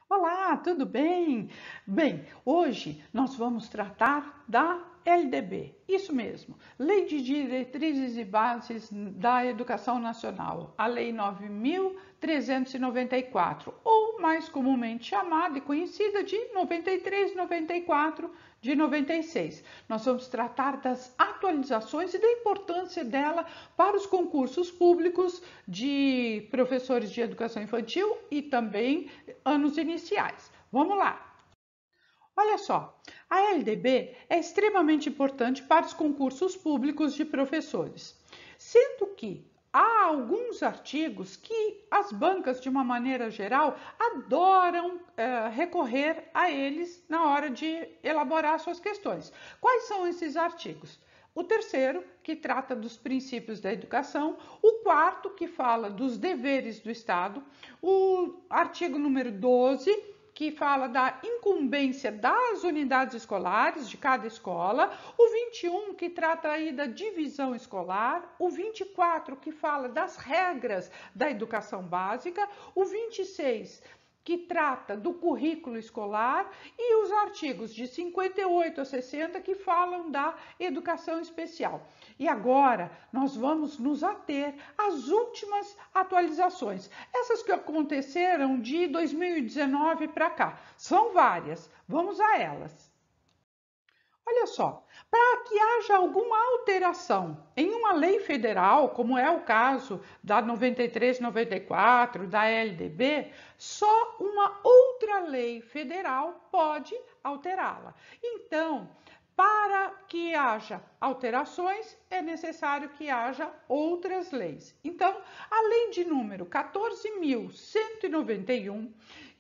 Olá, tudo bem? Bem, hoje nós vamos tratar da LDB, isso mesmo, Lei de Diretrizes e Bases da Educação Nacional, a Lei 9.394, ou mais comumente chamada e conhecida de 93/94 de 96. Nós vamos tratar das atualizações e da importância dela para os concursos públicos de professores de educação infantil e também anos iniciais. Vamos lá! Olha só, a LDB é extremamente importante para os concursos públicos de professores, sendo que há alguns artigos que as bancas, de uma maneira geral, adoram recorrer a eles na hora de elaborar suas questões. Quais são esses artigos? O terceiro, que trata dos princípios da educação, o quarto, que fala dos deveres do Estado, o artigo número 12, que fala da incumbência das unidades escolares de cada escola, o 21, que trata aí da divisão escolar, o 24, que fala das regras da educação básica, o 26, que trata do currículo escolar, e os artigos de 58 a 60 que falam da educação especial. E agora nós vamos nos ater às últimas atualizações, essas que aconteceram de 2019 para cá. São várias, vamos a elas. Olha só, para que haja alguma alteração em uma lei federal, como é o caso da 93/94, da LDB, só uma outra lei federal pode alterá-la. Então, para que haja alterações, é necessário que haja outras leis. Então, a lei de número 14.191,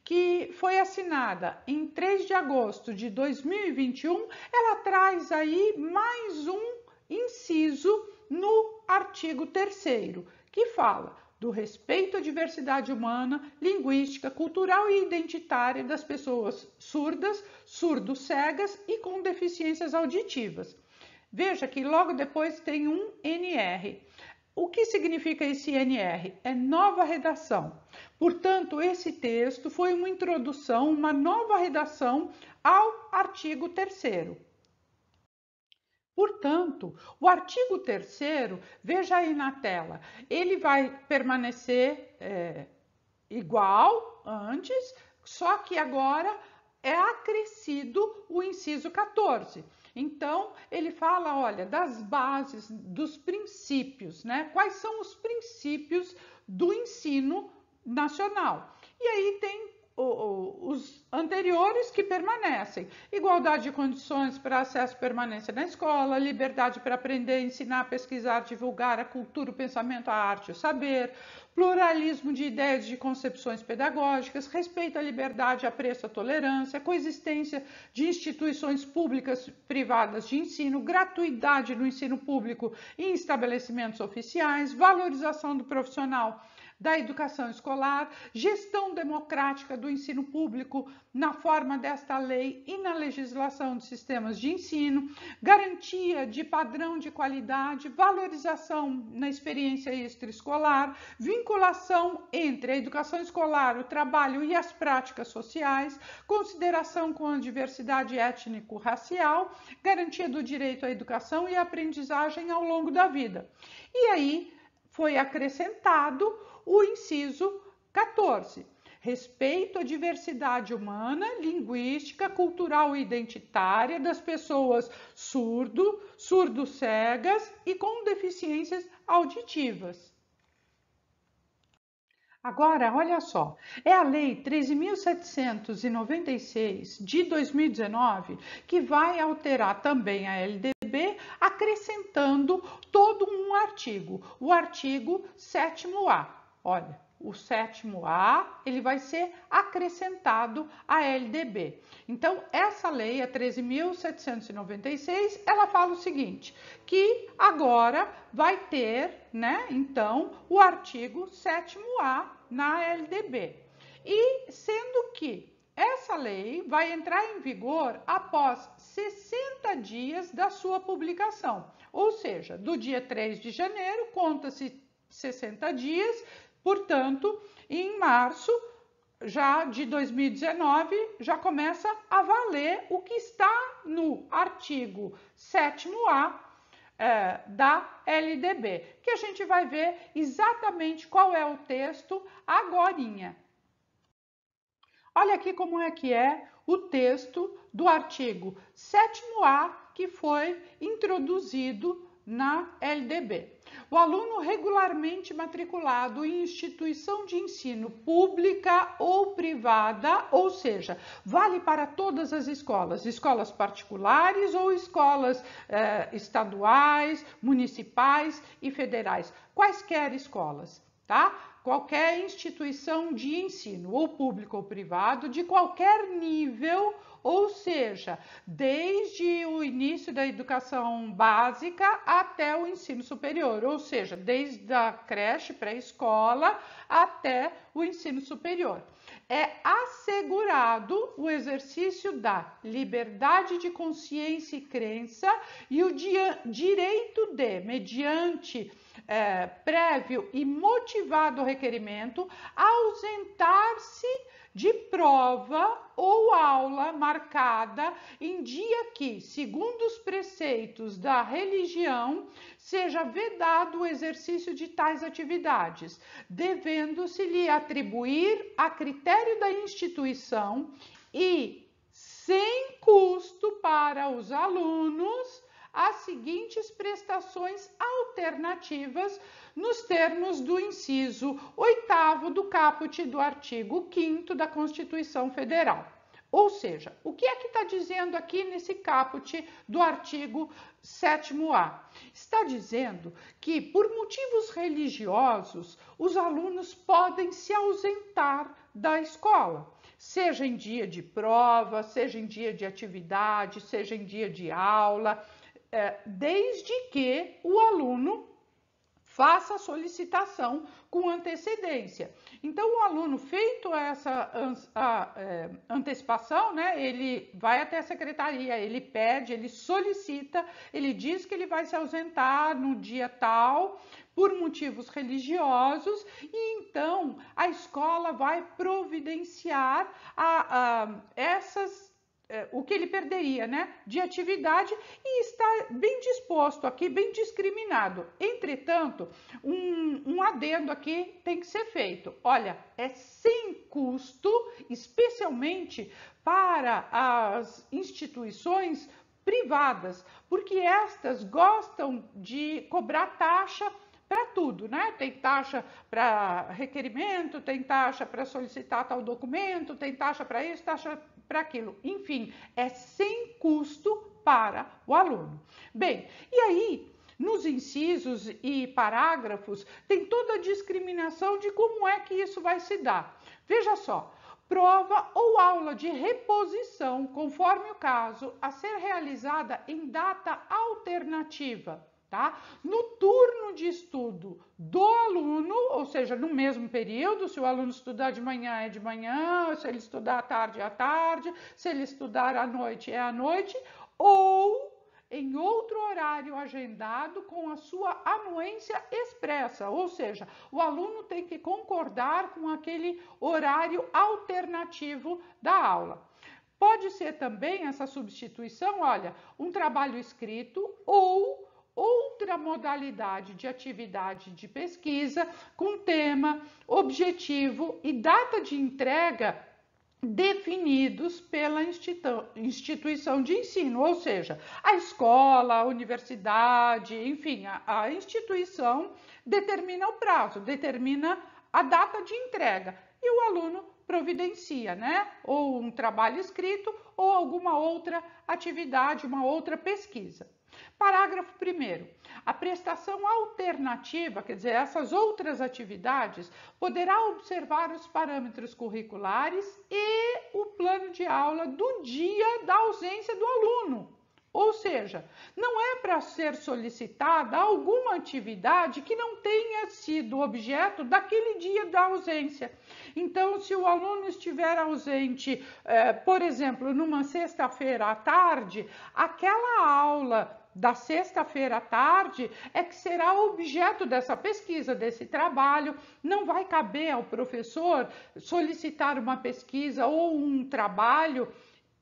que foi assinada em 3 de agosto de 2021, ela traz aí mais um inciso no artigo 3º, que fala do respeito à diversidade humana, linguística, cultural e identitária das pessoas surdas, surdo-cegas e com deficiências auditivas. Veja que logo depois tem um NR. O que significa esse NR? É nova redação. Portanto, esse texto foi uma introdução, uma nova redação ao artigo 3º. Portanto, o artigo 3º, veja aí na tela, ele vai permanecer igual antes, só que agora é acrescido o inciso 14. Então, ele fala, olha, das bases, dos princípios, né? Quais são os princípios do ensino nacional? E aí tem os anteriores que permanecem. Igualdade de condições para acesso e permanência na escola, liberdade para aprender, ensinar, pesquisar, divulgar a cultura, o pensamento, a arte, o saber, pluralismo de ideias, de concepções pedagógicas, respeito à liberdade, apreço à tolerância, coexistência de instituições públicas privadas de ensino, gratuidade no ensino público e em estabelecimentos oficiais, valorização do profissional da educação escolar, gestão democrática do ensino público na forma desta lei e na legislação de sistemas de ensino, garantia de padrão de qualidade, valorização na experiência extraescolar, vinculação entre a educação escolar, o trabalho e as práticas sociais, consideração com a diversidade étnico-racial, garantia do direito à educação e aprendizagem ao longo da vida. E aí foi acrescentado o inciso 14. Respeito à diversidade humana, linguística, cultural e identitária das pessoas surdo-cegas e com deficiências auditivas. Agora, olha só, é a Lei 13.796 de 2019 que vai alterar também a LDB, acrescentando todo um artigo, o artigo 7º-A. Olha, o 7º-A, ele vai ser acrescentado à LDB. Então, essa lei, a 13.796, ela fala o seguinte, que agora vai ter, né, então, o artigo 7º-A na LDB. E sendo que essa lei vai entrar em vigor após 60 dias da sua publicação, ou seja, do dia 3 de janeiro, conta-se 60 dias, portanto, em março já de 2019, já começa a valer o que está no artigo 7º-A da LDB, que a gente vai ver exatamente qual é o texto agorinha. Olha aqui como é que é o texto do artigo 7º-A que foi introduzido na LDB. O aluno regularmente matriculado em instituição de ensino pública ou privada, ou seja, vale para todas as escolas, escolas particulares ou escolas estaduais, municipais e federais, quaisquer escolas, tá? Qualquer instituição de ensino, ou público ou privado, de qualquer nível, ou seja, desde o início da educação básica até o ensino superior, ou seja, desde a creche, pré-escola até o ensino superior. É assegurado o exercício da liberdade de consciência e crença e o direito de, mediante prévio e motivado requerimento, ausentar-se de prova ou aula marcada em dia que, segundo os preceitos da religião, seja vedado o exercício de tais atividades, devendo-se-lhe atribuir a critério da instituição e sem custo para os alunos as seguintes prestações alternativas nos termos do inciso 8º do caput do artigo 5º da Constituição Federal. Ou seja, o que é que está dizendo aqui nesse caput do artigo 7º-A? Está dizendo que, por motivos religiosos, os alunos podem se ausentar da escola, seja em dia de prova, seja em dia de atividade, seja em dia de aula, desde que o aluno faça a solicitação com antecedência. Então, o aluno, feito essa antecipação, né, ele vai até a secretaria, ele pede, ele solicita, ele diz que ele vai se ausentar no dia tal, por motivos religiosos, e então a escola vai providenciar o que ele perderia, né, de atividade, e está bem disposto aqui, bem discriminado. Entretanto, um adendo aqui tem que ser feito. Olha, é sem custo, especialmente para as instituições privadas, porque estas gostam de cobrar taxa para tudo, né? Tem taxa para requerimento, tem taxa para solicitar tal documento, tem taxa para isso, taxa para aquilo. Enfim, é sem custo para o aluno. Bem, e aí, nos incisos e parágrafos, tem toda a discriminação de como é que isso vai se dar. Veja só. Prova ou aula de reposição, conforme o caso, a ser realizada em data alternativa. Tá? No turno de estudo do aluno, ou seja, no mesmo período, se o aluno estudar de manhã é de manhã, se ele estudar à tarde é à tarde, se ele estudar à noite é à noite, ou em outro horário agendado com a sua anuência expressa, ou seja, o aluno tem que concordar com aquele horário alternativo da aula. Pode ser também essa substituição, olha, um trabalho escrito ou outra modalidade de atividade de pesquisa com tema, objetivo e data de entrega definidos pela instituição de ensino, ou seja, a escola, a universidade, enfim, a instituição determina o prazo, determina a data de entrega e o aluno providencia, né? Ou um trabalho escrito ou alguma outra atividade, uma outra pesquisa. Parágrafo 1º. A prestação alternativa, quer dizer, essas outras atividades, poderá observar os parâmetros curriculares e o plano de aula do dia da ausência do aluno. Ou seja, não é para ser solicitada alguma atividade que não tenha sido objeto daquele dia da ausência. Então, se o aluno estiver ausente, por exemplo, numa sexta-feira à tarde, aquela aula da sexta-feira à tarde é que será objeto dessa pesquisa, desse trabalho. Não vai caber ao professor solicitar uma pesquisa ou um trabalho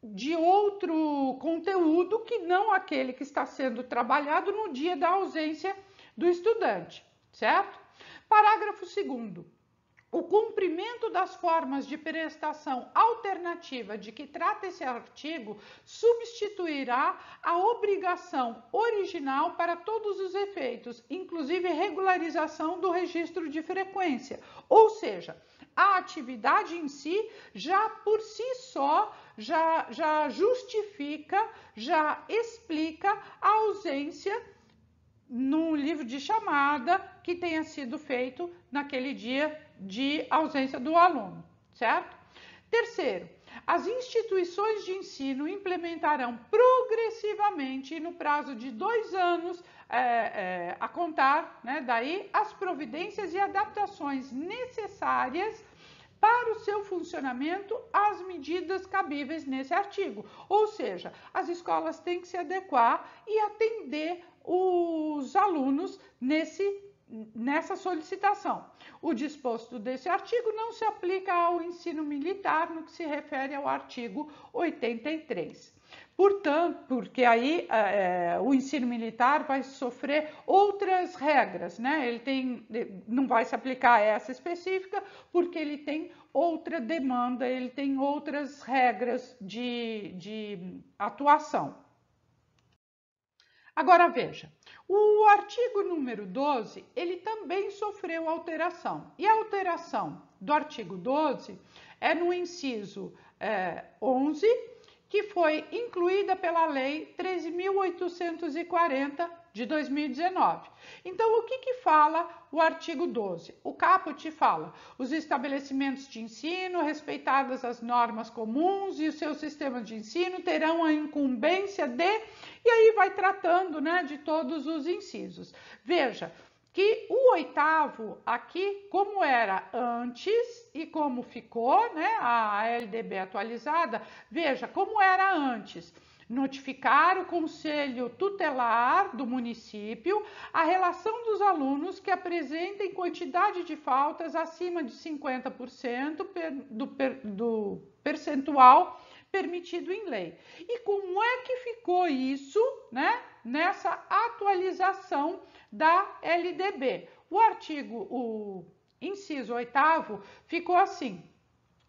de outro conteúdo que não aquele que está sendo trabalhado no dia da ausência do estudante, certo? Parágrafo 2º. O cumprimento das formas de prestação alternativa de que trata esse artigo substituirá a obrigação original para todos os efeitos, inclusive regularização do registro de frequência. Ou seja, a atividade em si, já por si só, já justifica, já explica a ausência no livro de chamada que tenha sido feito naquele dia de ausência do aluno, certo? Terceiro, as instituições de ensino implementarão progressivamente, no prazo de 2 anos a contar, né, daí, as providências e adaptações necessárias para o seu funcionamento às medidas cabíveis nesse artigo. Ou seja, as escolas têm que se adequar e atender os alunos nessa solicitação. O disposto desse artigo não se aplica ao ensino militar no que se refere ao artigo 83. Portanto, porque aí o ensino militar vai sofrer outras regras, né? Não vai se aplicar essa específica, porque ele tem outra demanda, ele tem outras regras de atuação. Agora veja, o artigo número 12, ele também sofreu alteração. E a alteração do artigo 12 é no inciso 11, que foi incluída pela Lei 13.840 de 2019. Então, o que fala o artigo 12? O caput fala: os estabelecimentos de ensino, respeitadas as normas comuns e os seus sistemas de ensino, terão a incumbência de... E aí vai tratando, né, de todos os incisos. Veja que o 8º aqui, como era antes e como ficou, né, a LDB atualizada, veja como era antes. Notificar o Conselho Tutelar do município a relação dos alunos que apresentem quantidade de faltas acima de 50% do percentual permitido em lei. E como é que ficou isso, né, nessa atualização da LDB? O inciso 8º ficou assim: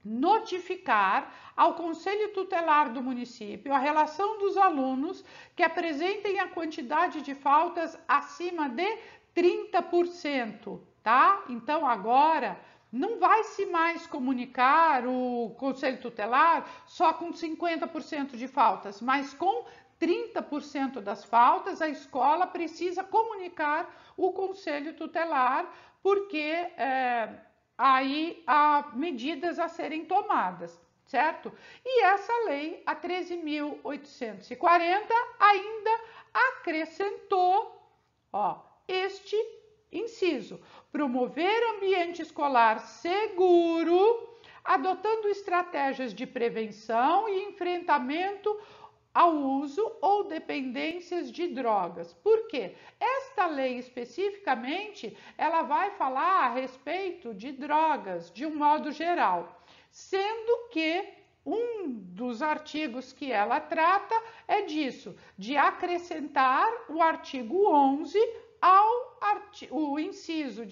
notificar ao Conselho Tutelar do município a relação dos alunos que apresentem a quantidade de faltas acima de 30%, tá? Então agora não vai se mais comunicar o Conselho Tutelar só com 50% de faltas, mas com 30% das faltas, a escola precisa comunicar o Conselho Tutelar, porque aí há medidas a serem tomadas, certo? E essa lei, a 13.840, ainda acrescentou, este inciso: promover ambiente escolar seguro, adotando estratégias de prevenção e enfrentamento ao uso ou dependências de drogas. Por quê? Esta lei especificamente, ela vai falar a respeito de drogas de um modo geral, sendo que um dos artigos que ela trata é disso, de acrescentar o artigo 11 ao inciso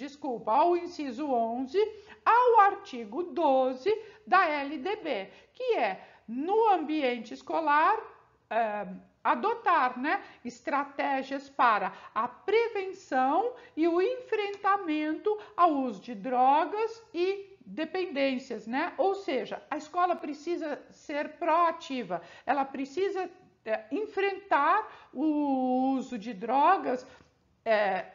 11 ao artigo 12 da LDB, que é no ambiente escolar adotar, né, estratégias para a prevenção e o enfrentamento ao uso de drogas e dependências, né? Ou seja, a escola precisa ser proativa, ela precisa enfrentar o uso de drogas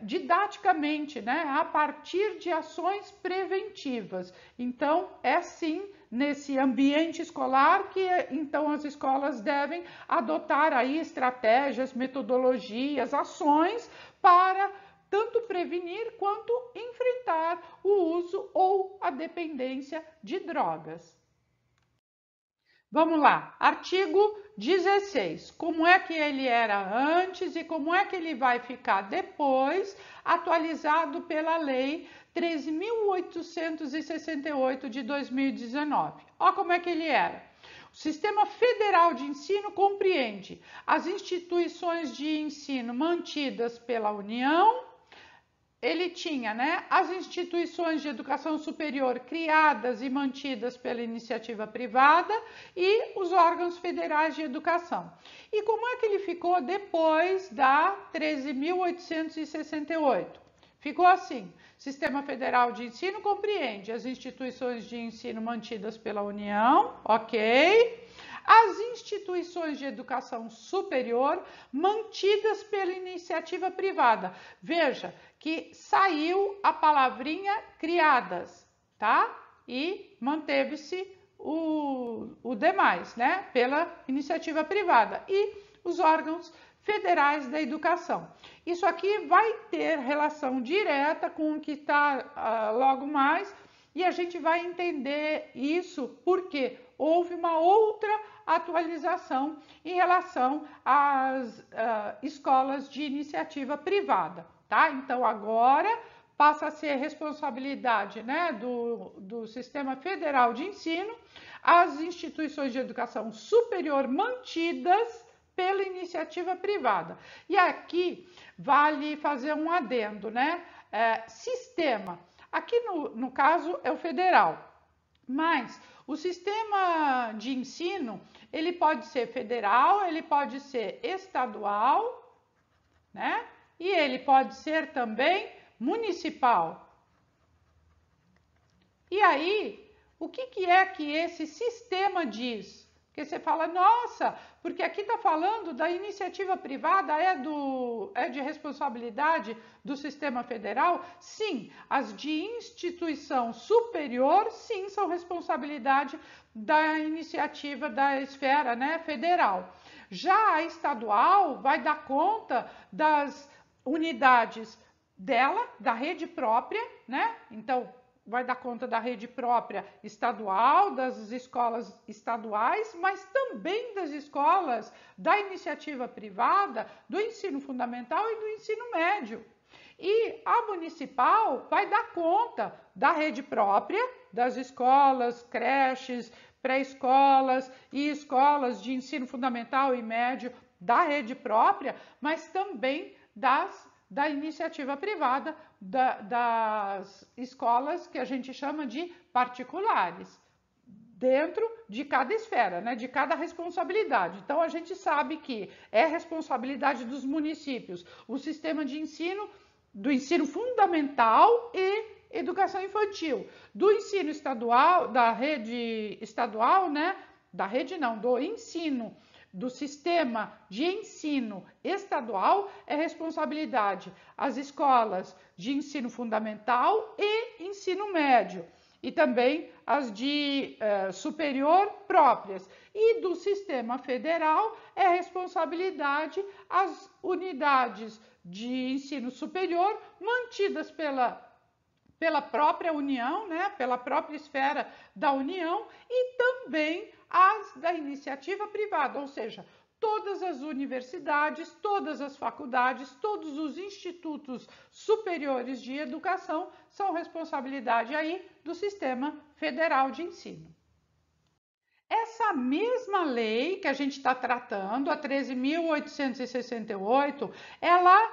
didaticamente, né, a partir de ações preventivas. Então, é sim nesse ambiente escolar que então as escolas devem adotar aí estratégias, metodologias, ações para tanto prevenir quanto enfrentar o uso ou a dependência de drogas. Vamos lá, artigo 16. Como é que ele era antes e como é que ele vai ficar depois, atualizado pela Lei 13.868 de 2019. Olha como é que ele era. O Sistema Federal de Ensino compreende as instituições de ensino mantidas pela União. Ele tinha, né, as instituições de educação superior criadas e mantidas pela iniciativa privada e os órgãos federais de educação. E como é que ele ficou depois da 13.868? Ficou assim: Sistema Federal de Ensino compreende as instituições de ensino mantidas pela União, ok? As instituições de educação superior mantidas pela iniciativa privada. Veja que saiu a palavrinha criadas, tá? E manteve-se o demais, né? Pela iniciativa privada. E os órgãos federais da educação. Isso aqui vai ter relação direta com o que está logo mais, e a gente vai entender isso porque houve uma outra atualização em relação às escolas de iniciativa privada, tá? Então agora passa a ser responsabilidade, né, do Sistema Federal de Ensino as instituições de educação superior mantidas pela iniciativa privada. E aqui vale fazer um adendo, né? Sistema. Aqui no caso é o federal, mas o sistema de ensino, ele pode ser federal, ele pode ser estadual, né? E ele pode ser também municipal. E aí, o que é que esse sistema diz? Porque você fala, nossa, porque aqui está falando da iniciativa privada, é de responsabilidade do sistema federal? Sim, as de instituição superior, sim, são responsabilidade da iniciativa da esfera, né, federal. Já a estadual vai dar conta das unidades dela, da rede própria, né? Então, vai dar conta da rede própria estadual, das escolas estaduais, mas também das escolas da iniciativa privada, do ensino fundamental e do ensino médio. E a municipal vai dar conta da rede própria, das escolas, creches, pré-escolas e escolas de ensino fundamental e médio da rede própria, mas também da iniciativa privada, das escolas que a gente chama de particulares, dentro de cada esfera, né, de cada responsabilidade. Então, a gente sabe que é responsabilidade dos municípios o sistema de ensino, do ensino fundamental e educação infantil, do ensino estadual, da rede estadual, né, da rede não, do ensino, do sistema de ensino estadual é responsabilidade as escolas de ensino fundamental e ensino médio, e também as de superior próprias. E do sistema federal é responsabilidade as unidades de ensino superior mantidas pela própria União, né, pela própria esfera da União, e também as da iniciativa privada, ou seja, todas as universidades, todas as faculdades, todos os institutos superiores de educação são responsabilidade aí do Sistema Federal de Ensino. Essa mesma lei que a gente está tratando, a 13.868, ela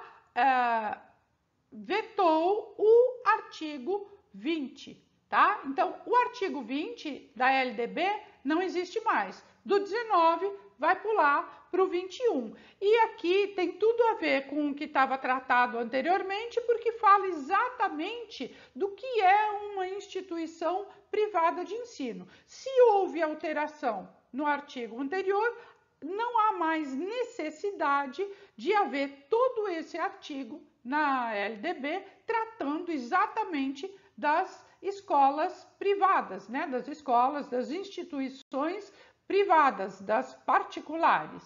vetou o artigo 20, tá? Então, o artigo 20 da LDB não existe mais. Do 19 vai pular para o 21. E aqui tem tudo a ver com o que estava tratado anteriormente, porque fala exatamente do que é uma instituição privada de ensino. Se houve alteração no artigo anterior, não há mais necessidade de haver todo esse artigo na LDB tratando exatamente das escolas privadas, né? Das escolas, das instituições privadas, das particulares.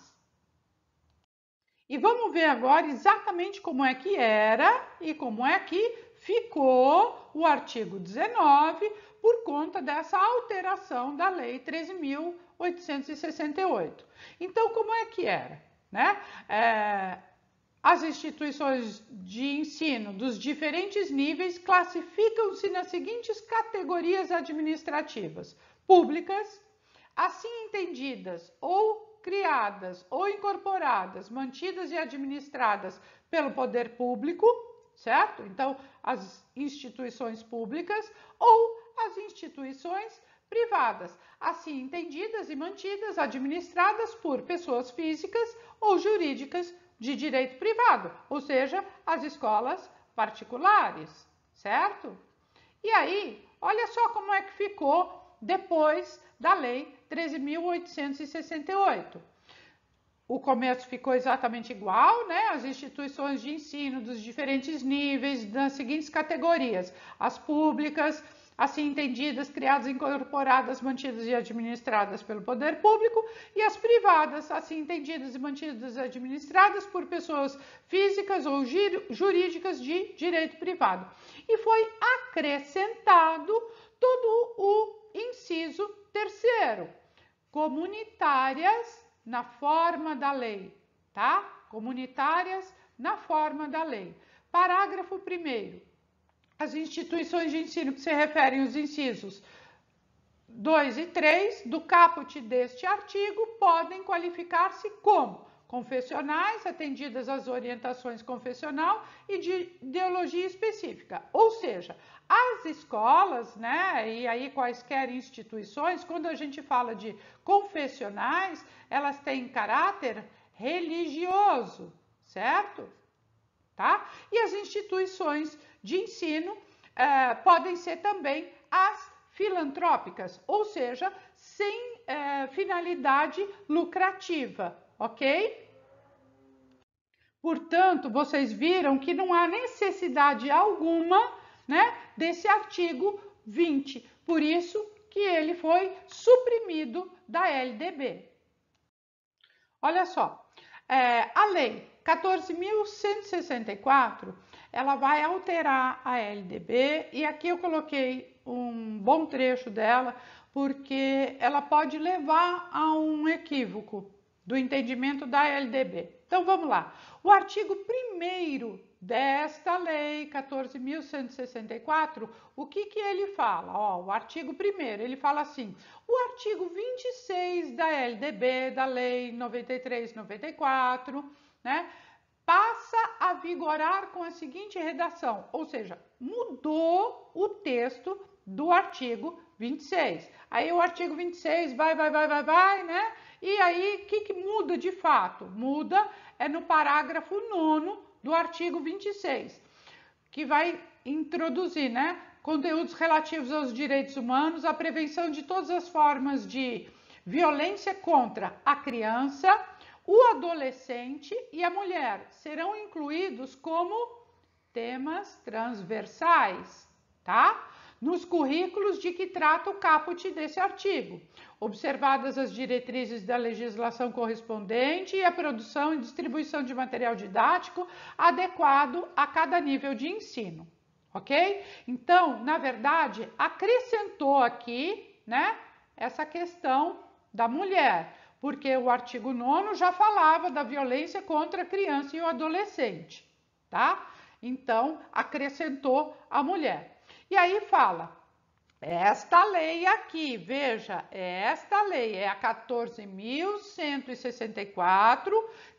E vamos ver agora exatamente como é que era e como é que ficou o artigo 19 por conta dessa alteração da Lei 13.868. Então, como é que era, né? As instituições de ensino dos diferentes níveis classificam-se nas seguintes categorias administrativas: públicas, assim entendidas ou criadas ou incorporadas, mantidas e administradas pelo poder público, certo? Então, as instituições públicas ou as instituições privadas, assim entendidas e mantidas, administradas por pessoas físicas ou jurídicas de direito privado, ou seja, as escolas particulares, certo? E aí, olha só como é que ficou depois da Lei 13.868. O começo ficou exatamente igual, né? As instituições de ensino dos diferentes níveis, das seguintes categorias: as públicas, assim entendidas, criadas, incorporadas, mantidas e administradas pelo poder público, e as privadas, assim entendidas e mantidas e administradas por pessoas físicas ou jurídicas de direito privado. E foi acrescentado todo o inciso terceiro: comunitárias na forma da lei, tá? Comunitárias na forma da lei. Parágrafo 1º. As instituições de ensino que se referem aos incisos 2 e 3 do caput deste artigo podem qualificar-se como confessionais, atendidas às orientações confessional e de ideologia específica. Ou seja, as escolas, né, e aí quaisquer instituições, quando a gente fala de confessionais, elas têm caráter religioso, certo? Tá? E as instituições de ensino podem ser também as filantrópicas, ou seja, sem finalidade lucrativa, ok? Portanto, vocês viram que não há necessidade alguma, né, desse artigo 20, por isso que ele foi suprimido da LDB. Olha só, a Lei 14.164, ela vai alterar a LDB, e aqui eu coloquei um bom trecho dela, porque ela pode levar a um equívoco do entendimento da LDB. Então vamos lá. O artigo 1º desta Lei 14.164, o que ele fala? Ó, o artigo 1º, ele fala assim: o artigo 26 da LDB, da Lei 93/94, né, passa a vigorar com a seguinte redação, ou seja, mudou o texto do artigo 26. Aí o artigo 26 vai, né? E aí, o que muda de fato? Muda no parágrafo 9º do artigo 26, que vai introduzir, né, conteúdos relativos aos direitos humanos, a prevenção de todas as formas de violência contra a criança, o adolescente e a mulher serão incluídos como temas transversais, tá? Nos currículos de que trata o caput desse artigo, observadas as diretrizes da legislação correspondente e a produção e distribuição de material didático adequado a cada nível de ensino, ok? Então, na verdade, acrescentou aqui, né, essa questão da mulher, porque o artigo 9º já falava da violência contra a criança e o adolescente, tá? Então, acrescentou a mulher. E aí fala, esta lei aqui, veja, esta lei é a 14.164,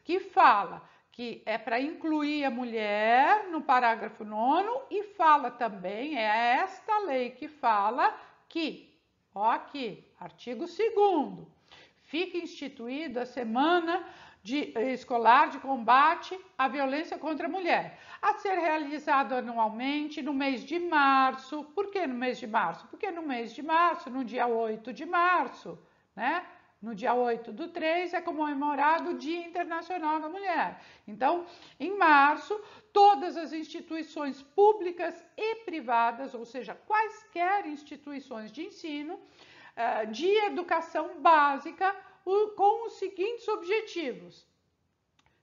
que fala que é para incluir a mulher no parágrafo 9º, e fala também, é esta lei que fala que, ó aqui, artigo 2º, fica instituída a semana escolar de combate à violência contra a mulher, a ser realizado anualmente no mês de março. Por que no mês de março? Porque no mês de março, no dia 8 de março, né? No dia 8/3 é comemorado o Dia Internacional da Mulher. Então, em março, todas as instituições públicas e privadas, ou seja, quaisquer instituições de ensino, de educação básica, com os seguintes objetivos: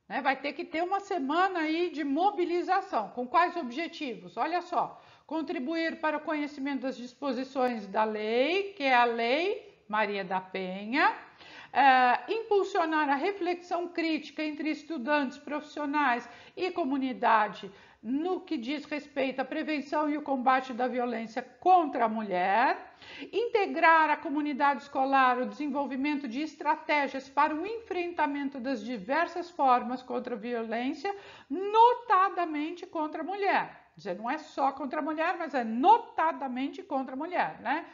né? Vai ter que ter uma semana aí de mobilização. Com quais objetivos? Olha só, contribuir para o conhecimento das disposições da lei, que é a Lei Maria da Penha, impulsionar a reflexão crítica entre estudantes, profissionais e comunidade no que diz respeito à prevenção e o combate da violência contra a mulher, integrar a comunidade escolar o desenvolvimento de estratégias para o enfrentamento das diversas formas contra a violência, notadamente contra a mulher. Quer dizer, não é só contra a mulher, mas é notadamente contra a mulher, né?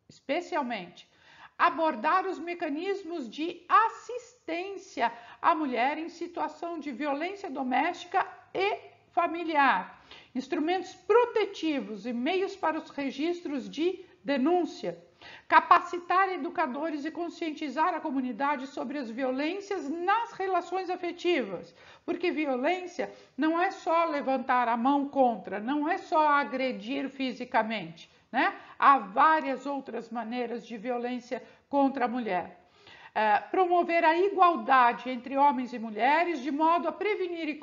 Especialmente. Abordar os mecanismos de assistência à mulher em situação de violência doméstica e familiar, instrumentos protetivos e meios para os registros de denúncia, capacitar educadores e conscientizar a comunidade sobre as violências nas relações afetivas, porque violência não é só levantar a mão contra, não é só agredir fisicamente, né? Há várias outras maneiras de violência contra a mulher. Promover a igualdade entre homens e mulheres de modo a prevenir e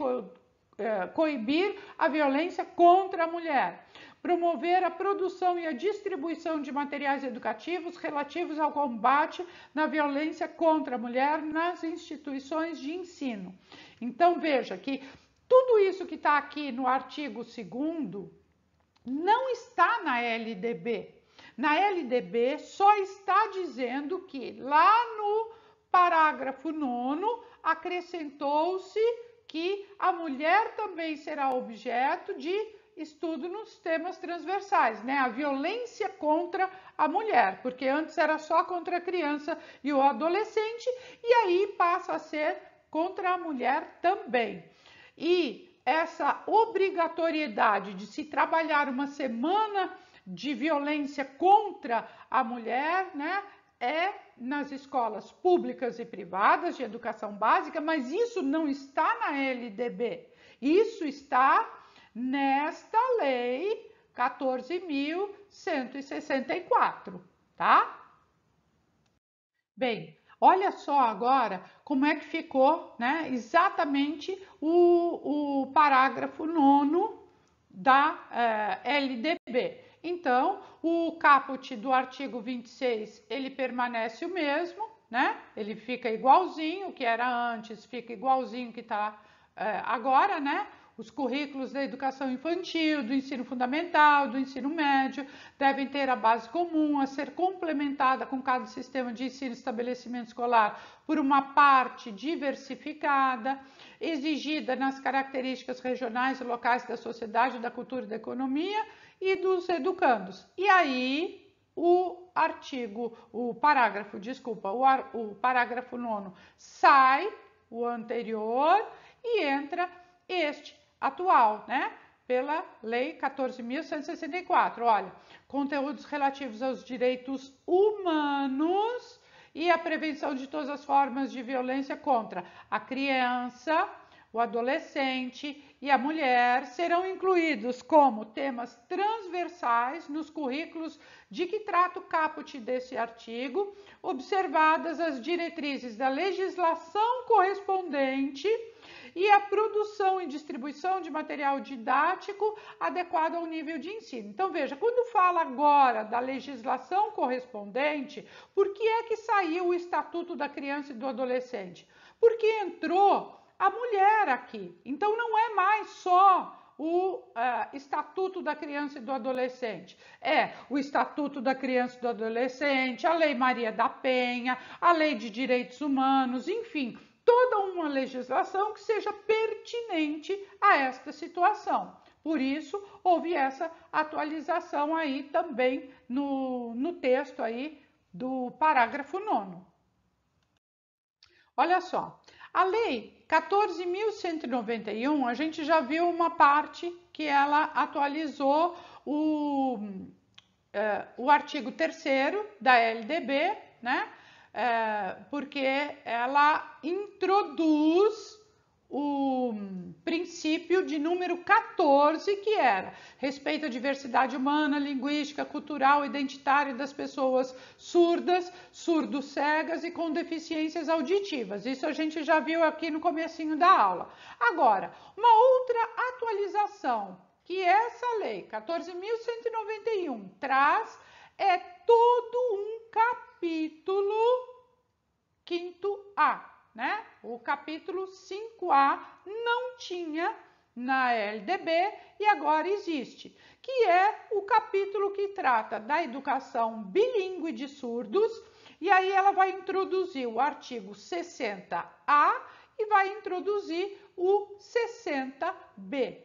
coibir a violência contra a mulher. Promover a produção e a distribuição de materiais educativos relativos ao combate na violência contra a mulher nas instituições de ensino. Então veja que tudo isso que está aqui no artigo 2º não está na LDB. Na LDB só está dizendo que lá no parágrafo 9º acrescentou-se que a mulher também será objeto de estudo nos temas transversais, né? A violência contra a mulher, porque antes era só contra a criança e o adolescente, e aí passa a ser contra a mulher também. E essa obrigatoriedade de se trabalhar uma semana de violência contra a mulher, né, é nas escolas públicas e privadas de educação básica, mas isso não está na LDB. Isso está nesta lei 14.164, tá? Bem, olha só agora como é que ficou, né, exatamente o parágrafo 9º da LDB. Então, o caput do artigo 26, ele permanece o mesmo, né? Ele fica igualzinho, o que era antes fica igualzinho o que está agora, né? Os currículos da educação infantil, do ensino fundamental, do ensino médio, devem ter a base comum a ser complementada com cada sistema de ensino e estabelecimento escolar por uma parte diversificada, exigida nas características regionais e locais da sociedade, da cultura e da economia e dos educandos. E aí o parágrafo 9º sai, o anterior, e entra este atual, né? Pela Lei 14.164. Olha, conteúdos relativos aos direitos humanos e a prevenção de todas as formas de violência contra a criança, o adolescente e a mulher serão incluídos como temas transversais nos currículos de que trata o caput desse artigo, observadas as diretrizes da legislação correspondente e a produção e distribuição de material didático adequado ao nível de ensino. Então, veja, quando fala agora da legislação correspondente, por que é que saiu o Estatuto da Criança e do Adolescente? Porque entrou a mulher aqui. Então, não é mais só o Estatuto da Criança e do Adolescente. É o Estatuto da Criança e do Adolescente, a Lei Maria da Penha, a Lei de Direitos Humanos, enfim, toda uma legislação que seja pertinente a esta situação. Por isso, houve essa atualização aí também no texto aí do parágrafo 9º. Olha só, a Lei 14.191, a gente já viu uma parte que ela atualizou o artigo 3º da LDB, né? Porque ela introduz o princípio de número 14, que era respeito à diversidade humana, linguística, cultural, identitária das pessoas surdas, surdo-cegas e com deficiências auditivas. Isso a gente já viu aqui no comecinho da aula. Agora, uma outra atualização que essa lei 14.191 traz é todo um capítulo 5A. Né? O capítulo 5A não tinha na LDB e agora existe, que é o capítulo que trata da educação bilíngue de surdos, e aí ela vai introduzir o artigo 60A e vai introduzir o 60B.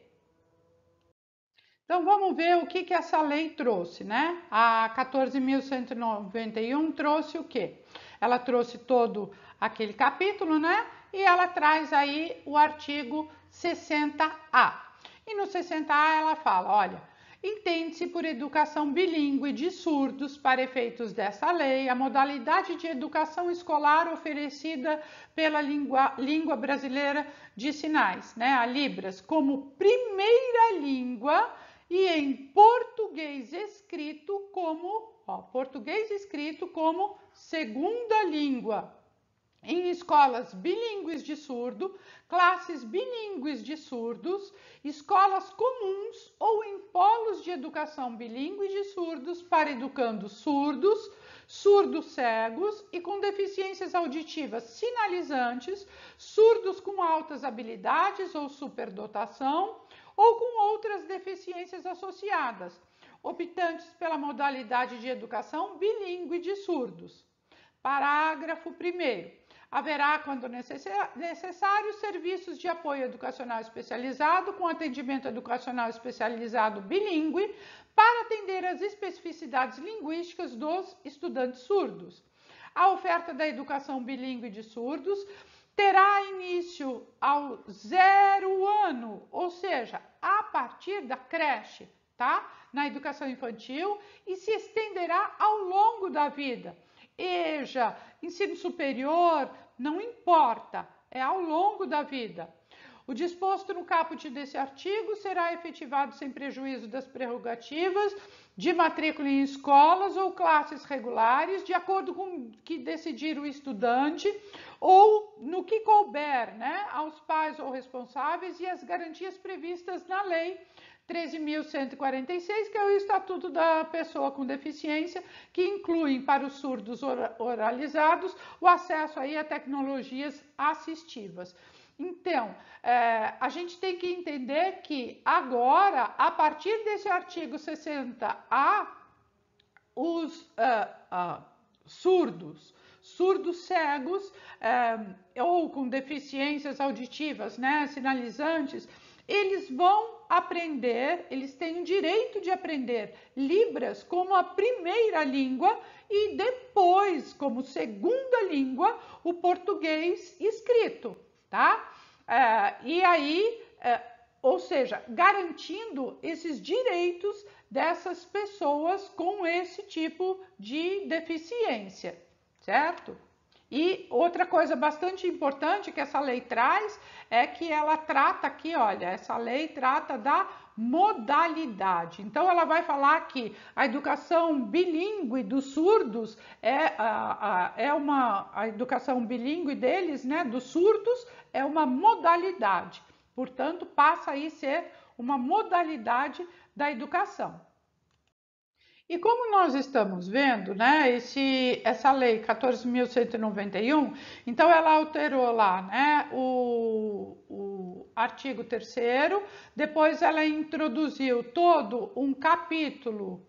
Então vamos ver o que essa lei trouxe, né? A 14.191 trouxe o quê? Ela trouxe todo aquele capítulo, né? E ela traz aí o artigo 60A. E no 60A ela fala, olha, entende-se por educação bilíngue de surdos, para efeitos dessa lei, a modalidade de educação escolar oferecida pela língua brasileira de sinais, né? A Libras, como primeira língua e em português escrito como segunda língua, em escolas bilíngues de surdo, classes bilíngues de surdos, escolas comuns ou em polos de educação bilíngue de surdos para educandos surdos, surdos-cegos e com deficiências auditivas sinalizantes, surdos com altas habilidades ou superdotação, ou com outras deficiências associadas, optantes pela modalidade de educação bilíngue de surdos. Parágrafo 1º. Haverá, quando necessário, serviços de apoio educacional especializado com atendimento educacional especializado bilíngue para atender às especificidades linguísticas dos estudantes surdos. A oferta da educação bilíngue de surdos terá início ao 0 ano, ou seja, a partir da creche, tá? Na educação infantil e se estenderá ao longo da vida. EJA, ensino superior, não importa, é ao longo da vida. O disposto no caput desse artigo será efetivado sem prejuízo das prerrogativas de matrícula em escolas ou classes regulares, de acordo com o que decidir o estudante, ou no que couber, né, aos pais ou responsáveis e as garantias previstas na Lei 13.146, que é o Estatuto da Pessoa com Deficiência, que inclui para os surdos oralizados o acesso aí a tecnologias assistivas. Então, a gente tem que entender que agora, a partir desse artigo 60A, os surdos cegos ou com deficiências auditivas, né, sinalizantes, eles vão aprender, eles têm o direito de aprender Libras como a primeira língua e depois, como segunda língua, o português escrito, tá? E aí, ou seja, garantindo esses direitos dessas pessoas com esse tipo de deficiência, certo? E outra coisa bastante importante que essa lei traz é que ela trata aqui, olha, essa lei trata da modalidade. Então, ela vai falar que a educação bilíngue dos surdos a educação bilíngue deles, né, dos surdos, é uma modalidade. Portanto, passa aí a ser uma modalidade da educação. E como nós estamos vendo, né, essa lei 14.191, então ela alterou lá, né, o artigo 3º, depois ela introduziu todo um capítulo,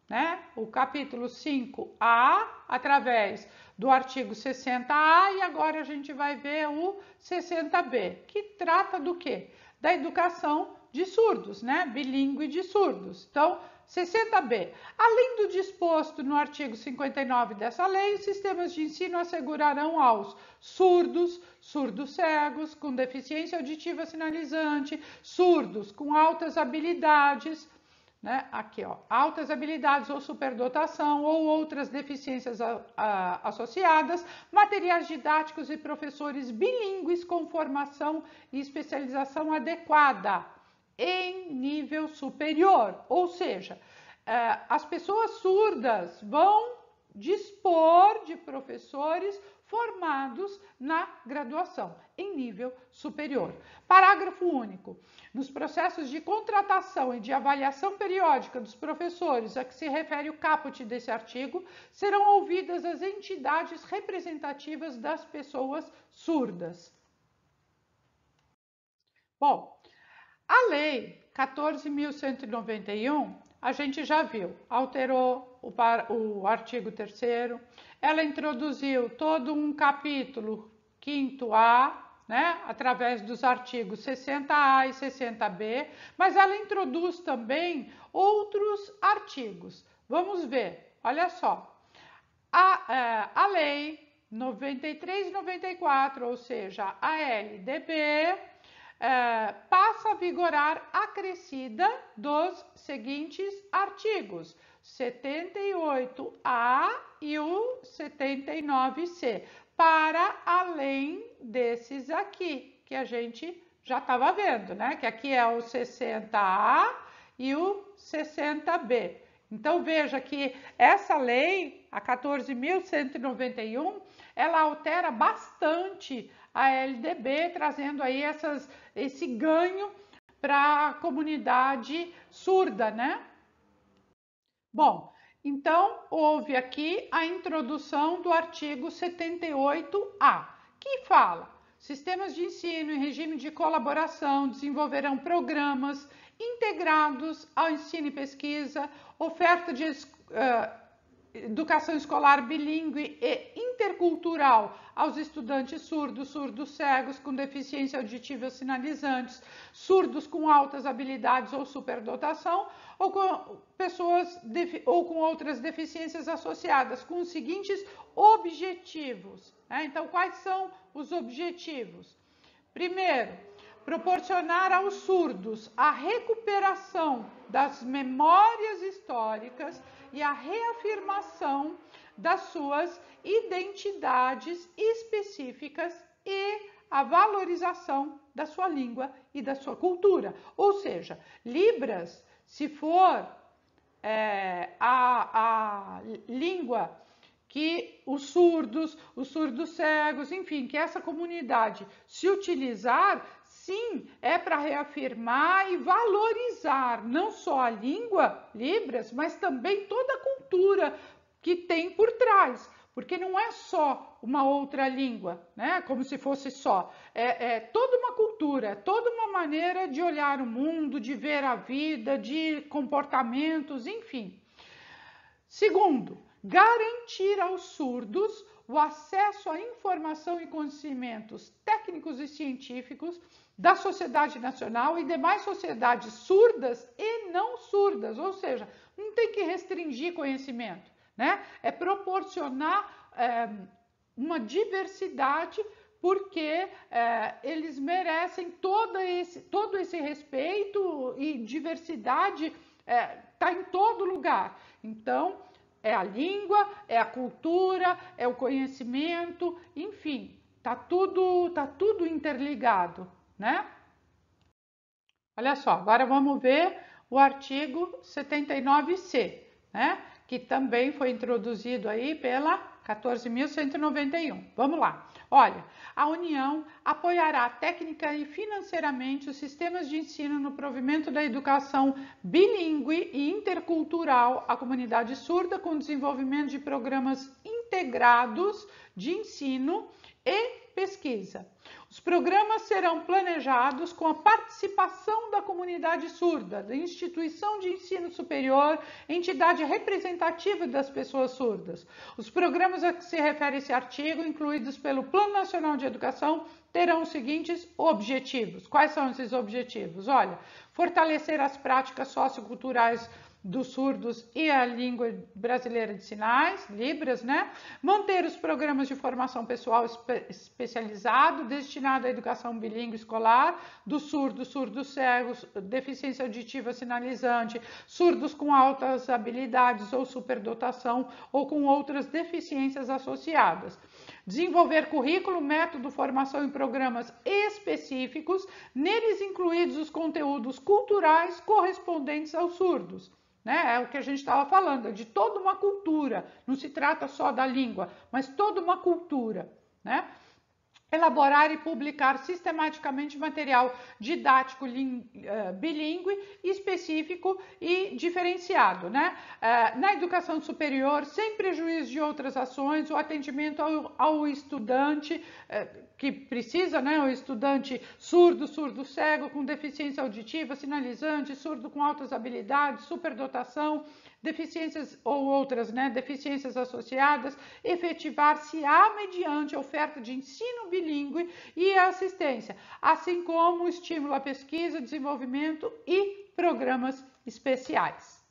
né, o capítulo 5A, através do artigo 60A, e agora a gente vai ver o 60B, que trata do quê? Da educação de surdos, né, bilíngue de surdos. Então, 60B. Além do disposto no artigo 59 dessa lei, os sistemas de ensino assegurarão aos surdos, surdos-cegos, com deficiência auditiva sinalizante, surdos com altas habilidades, né? Aqui, ó, altas habilidades ou superdotação ou outras deficiências associadas, materiais didáticos e professores bilíngues com formação e especialização adequada em nível superior, ou seja, as pessoas surdas vão dispor de professores formados na graduação, em nível superior. Parágrafo único. Nos processos de contratação e de avaliação periódica dos professores a que se refere o caput desse artigo, serão ouvidas as entidades representativas das pessoas surdas. Bom, a Lei 14.191, a gente já viu, alterou o artigo 3º, ela introduziu todo um capítulo 5º-A, né, através dos artigos 60A e 60B, mas ela introduz também outros artigos. Vamos ver, olha só, a Lei 93/94, ou seja, a LDB, passa a vigorar acrescida dos seguintes artigos, 78A e o 79C, para além desses aqui, que a gente já estava vendo, né? Que aqui é o 60A e o 60B. Então, veja que essa lei, a 14.191, ela altera bastante a LDB, trazendo aí esse ganho para a comunidade surda, né? Bom, então houve aqui a introdução do artigo 78A, que fala: sistemas de ensino em regime de colaboração desenvolverão programas integrados ao ensino e pesquisa, oferta de educação escolar bilíngue e intercultural aos estudantes surdos, surdos cegos com deficiência auditiva sinalizantes, surdos com altas habilidades ou superdotação, ou com pessoas ou com outras deficiências associadas, com os seguintes objetivos, né? Então, quais são os objetivos? Primeiro, proporcionar aos surdos a recuperação das memórias históricas e a reafirmação das suas identidades específicas e a valorização da sua língua e da sua cultura. Ou seja, Libras, se for a língua que os surdos cegos, enfim, que essa comunidade se utilizar, sim, é para reafirmar e valorizar não só a língua Libras, mas também toda a cultura que tem por trás, porque não é só uma outra língua, né? Como se fosse só. É toda uma cultura, toda uma maneira de olhar o mundo, de ver a vida, de comportamentos, enfim. Segundo, garantir aos surdos o acesso à informação e conhecimentos técnicos e científicos da sociedade nacional e demais sociedades surdas e não surdas, ou seja, não tem que restringir conhecimento, né? É proporcionar uma diversidade, porque eles merecem todo esse respeito, e diversidade está em todo lugar. Então, é a língua, é a cultura, é o conhecimento, enfim, tá tudo interligado, né? Olha só, agora vamos ver o artigo 79C, né? Que também foi introduzido aí pela 14.191. Vamos lá. Olha, a União apoiará técnica e financeiramente os sistemas de ensino no provimento da educação bilíngue e intercultural à comunidade surda, com desenvolvimento de programas integrados de ensino e pesquisa. Os programas serão planejados com a participação da comunidade surda, da instituição de ensino superior, entidade representativa das pessoas surdas. Os programas a que se refere esse artigo, incluídos pelo Plano Nacional de Educação, terão os seguintes objetivos. Quais são esses objetivos? Olha, fortalecer as práticas socioculturais dos surdos e a língua brasileira de sinais, Libras, né? Manter os programas de formação pessoal especializado destinado à educação bilíngue escolar dos surdos, surdos cegos, deficiência auditiva sinalizante, surdos com altas habilidades ou superdotação ou com outras deficiências associadas. Desenvolver currículo, método, formação em programas específicos, neles incluídos os conteúdos culturais correspondentes aos surdos. Né? É o que a gente estava falando, é de toda uma cultura, não se trata só da língua, mas toda uma cultura, né? Elaborar e publicar sistematicamente material didático bilíngue, específico e diferenciado, né? Na educação superior, sem prejuízo de outras ações, o atendimento ao estudante que precisa, né? O estudante surdo, surdo cego, com deficiência auditiva, sinalizante, surdo com altas habilidades, superdotação, deficiências ou outras, né, deficiências associadas, efetivar-se-á mediante oferta de ensino bilíngue e assistência, assim como estímulo à pesquisa, desenvolvimento e programas especiais.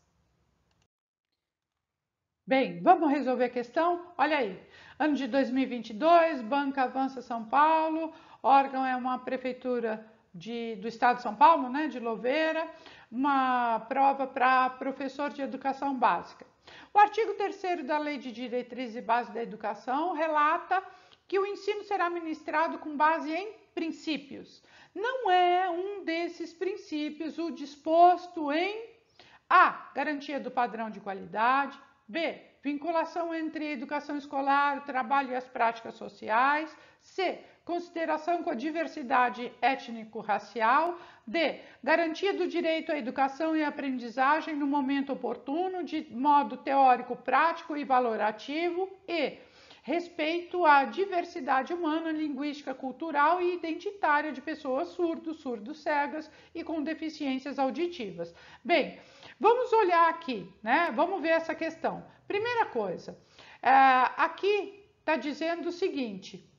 Bem, vamos resolver a questão? Olha aí, ano de 2022, Banca Avança São Paulo, órgão é uma prefeitura do estado de São Paulo, né, de Louveira, uma prova para professor de educação básica. O artigo 3º da Lei de Diretrizes e Bases da Educação relata que o ensino será ministrado com base em princípios. Não é um desses princípios o disposto em A. Garantia do padrão de qualidade, B. Vinculação entre a educação escolar, o trabalho e as práticas sociais, C. Consideração com a diversidade étnico-racial, D. Garantia do direito à educação e aprendizagem no momento oportuno, de modo teórico, prático e valorativo, e respeito à diversidade humana, linguística, cultural e identitária de pessoas surdos, surdo-cegas e com deficiências auditivas. Bem, vamos olhar aqui, né? Vamos ver essa questão. Primeira coisa, aqui está dizendo o seguinte,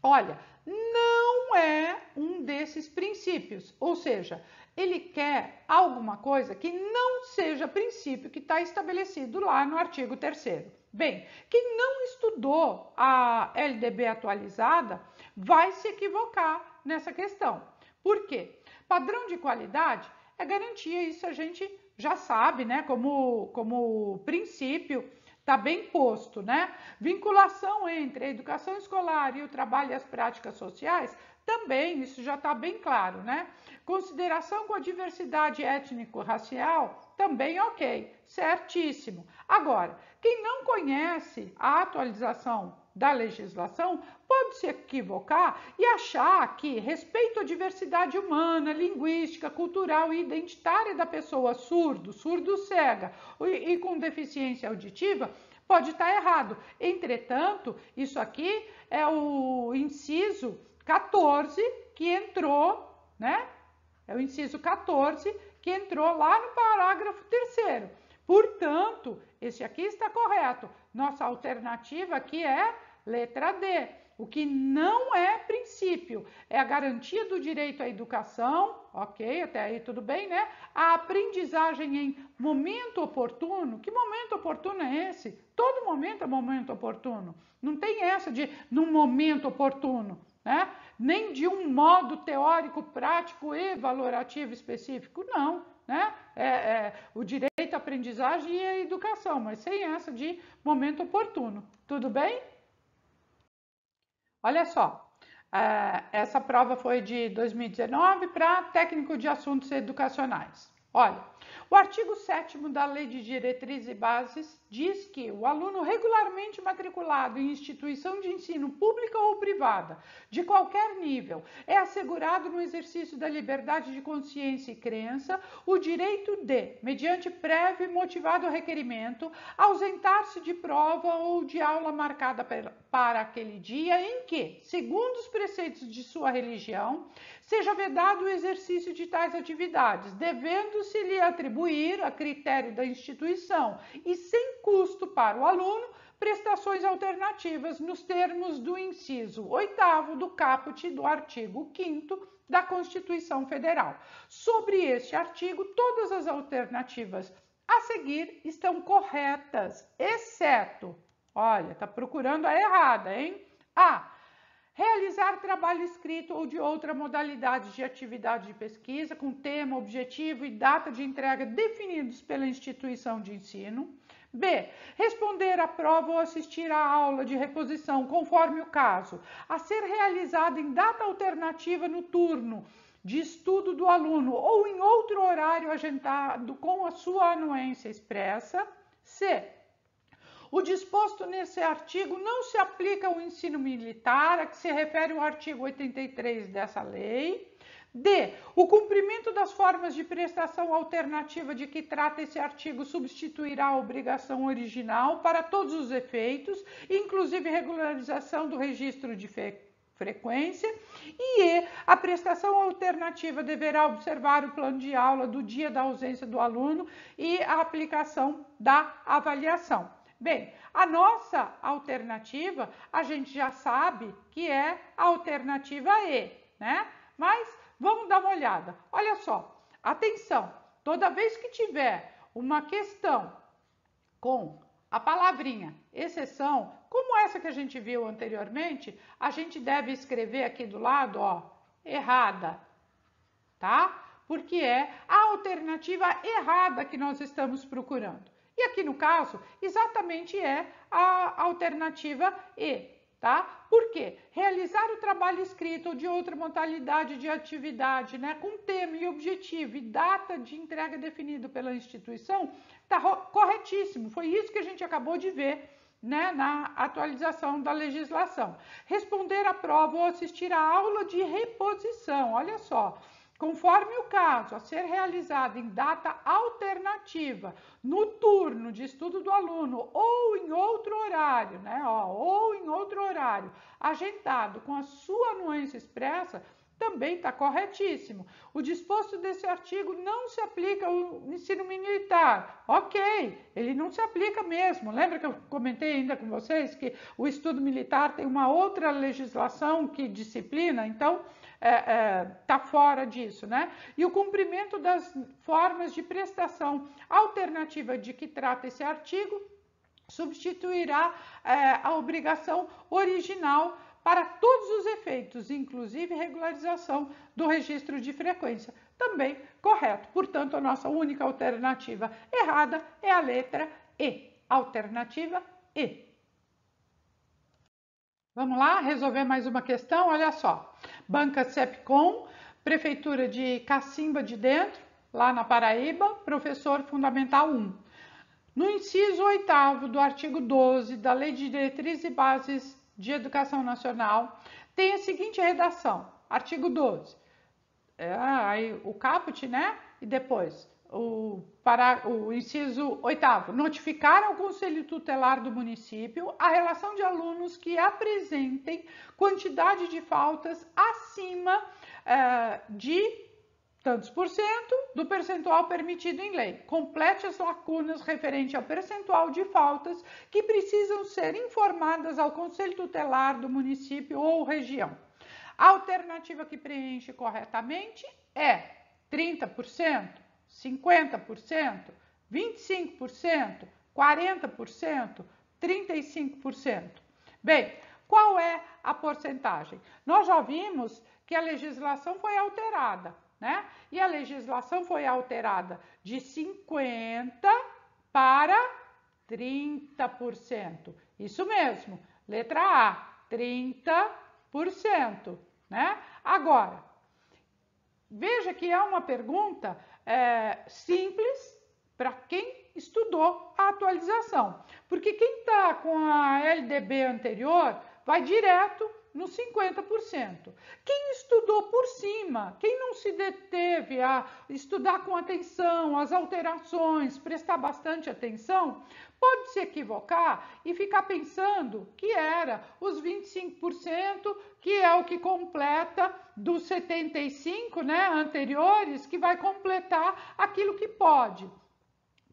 olha, não é um desses princípios, ou seja, ele quer alguma coisa que não seja princípio que está estabelecido lá no artigo 3º. Bem, quem não estudou a LDB atualizada vai se equivocar nessa questão. Por quê? Padrão de qualidade é garantia, isso a gente já sabe, né? Como princípio, está bem posto, né? Vinculação entre a educação escolar e o trabalho e as práticas sociais, também, isso já está bem claro, né? Consideração com a diversidade étnico-racial, também ok, certíssimo. Agora, quem não conhece a atualização da legislação pode se equivocar e achar que respeito à diversidade humana, linguística, cultural e identitária da pessoa surdo, surdo-cega e com deficiência auditiva pode estar errado. Entretanto, isso aqui é o inciso 14 que entrou, né? É o inciso 14 que entrou lá no parágrafo 3º. Portanto, esse aqui está correto. Nossa alternativa aqui é letra D. O que não é princípio é a garantia do direito à educação, ok, até aí tudo bem, né? A aprendizagem em momento oportuno. Que momento oportuno é esse? Todo momento é momento oportuno. Não tem essa de num momento oportuno, né? Nem de um modo teórico, prático e valorativo específico, não, né? O direito à aprendizagem e à educação, mas sem essa de momento oportuno. Tudo bem? Olha só, essa prova foi de 2019 para técnico de assuntos educacionais. Olha, o artigo 7º da Lei de Diretrizes e Bases diz que o aluno regularmente matriculado em instituição de ensino pública ou privada, de qualquer nível, é assegurado no exercício da liberdade de consciência e crença o direito de, mediante prévio e motivado requerimento, ausentar-se de prova ou de aula marcada para aquele dia em que, segundo os preceitos de sua religião, seja vedado o exercício de tais atividades, devendo-se-lhe atribuir, a critério da instituição e sem custo para o aluno, prestações alternativas nos termos do inciso 8º do caput do artigo 5º da Constituição Federal. Sobre este artigo, todas as alternativas a seguir estão corretas, exceto, olha, tá procurando a errada, hein? A. Realizar trabalho escrito ou de outra modalidade de atividade de pesquisa com tema, objetivo e data de entrega definidos pela instituição de ensino. B. Responder à prova ou assistir à aula de reposição, conforme o caso, a ser realizada em data alternativa no turno de estudo do aluno ou em outro horário agendado com a sua anuência expressa. C. O disposto nesse artigo não se aplica ao ensino militar, a que se refere o artigo 83 dessa lei. D. O cumprimento das formas de prestação alternativa de que trata esse artigo substituirá a obrigação original para todos os efeitos, inclusive regularização do registro de frequência. E E. A prestação alternativa deverá observar o plano de aula do dia da ausência do aluno e a aplicação da avaliação. Bem, a nossa alternativa, a gente já sabe que é a alternativa E, né? Mas vamos dar uma olhada. Olha só, atenção, toda vez que tiver uma questão com a palavrinha exceção, como essa que a gente viu anteriormente, a gente deve escrever aqui do lado, ó, errada, tá? Porque é a alternativa errada que nós estamos procurando. E aqui no caso, exatamente é a alternativa E, tá? Por quê? Realizar o trabalho escrito ou de outra modalidade de atividade, né, com tema e objetivo e data de entrega definido pela instituição, tá corretíssimo. Foi isso que a gente acabou de ver, né, na atualização da legislação. Responder à prova ou assistir à aula de reposição, olha só. Conforme o caso a ser realizado em data alternativa, no turno de estudo do aluno ou em outro horário, né? Ou em outro horário, agendado com a sua anuência expressa, também está corretíssimo. O disposto desse artigo não se aplica ao ensino militar. Ok, ele não se aplica mesmo. Lembra que eu comentei ainda com vocês que o estudo militar tem uma outra legislação que disciplina, então está fora disso, né? E o cumprimento das formas de prestação alternativa de que trata esse artigo substituirá a obrigação original para todos os efeitos, inclusive regularização do registro de frequência. Também correto. Portanto, a nossa única alternativa errada é a letra E. Alternativa E. Vamos lá resolver mais uma questão? Olha só. Banca CEPCOM, Prefeitura de Cacimba de Dentro, lá na Paraíba, professor fundamental 1. No inciso 8º do artigo 12 da Lei de Diretrizes e Bases de Educação Nacional, tem a seguinte redação. Artigo 12. Aí o caput, né? E depois o inciso 8º, notificar ao Conselho Tutelar do município a relação de alunos que apresentem quantidade de faltas acima de tantos por cento do percentual permitido em lei. Complete as lacunas referente ao percentual de faltas que precisam ser informadas ao Conselho Tutelar do município ou região. A alternativa que preenche corretamente é 30%, 50%, 25%, 40%, 35%. Bem, qual é a porcentagem? Nós já vimos que a legislação foi alterada, né? E a legislação foi alterada de 50% para 30%. Isso mesmo, letra A, 30%, né? Agora, veja que é uma pergunta simples para quem estudou a atualização, porque quem está com a LDB anterior vai direto no 50%. Quem estudou por cima, quem não se deteve a estudar com atenção as alterações, prestar bastante atenção, pode se equivocar e ficar pensando que era os 25%, que é o que completa dos 75%, né, anteriores, que vai completar aquilo que pode.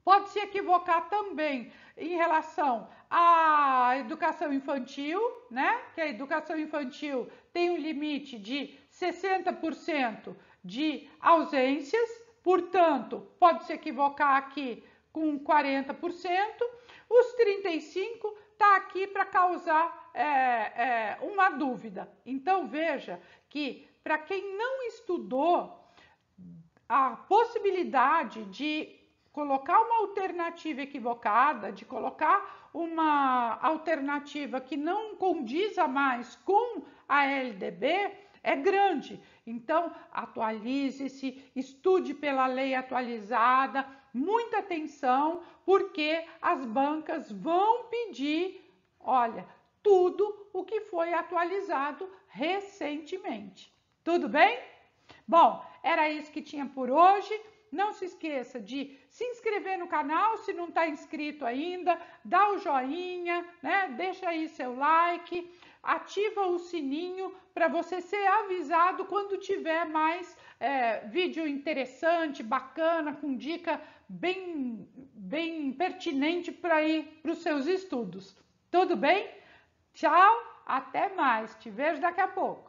Pode se equivocar também em relação à educação infantil, né? Que a educação infantil tem um limite de 60% de ausências, portanto, pode se equivocar aqui com 40%, os 35% está aqui para causar uma dúvida. Então veja que para quem não estudou, a possibilidade de colocar uma alternativa equivocada, de colocar uma alternativa que não condiza mais com a LDB é grande. Então, atualize-se, estude pela lei atualizada, muita atenção, porque as bancas vão pedir, olha, tudo o que foi atualizado recentemente. Tudo bem? Bom, era isso que tinha por hoje. Não se esqueça de se inscrever no canal se não está inscrito ainda, dá o joinha, né? Deixa aí seu like, ativa o sininho para você ser avisado quando tiver mais vídeo interessante, bacana, com dica bem pertinente para ir para os seus estudos. Tudo bem? Tchau, até mais. Te vejo daqui a pouco.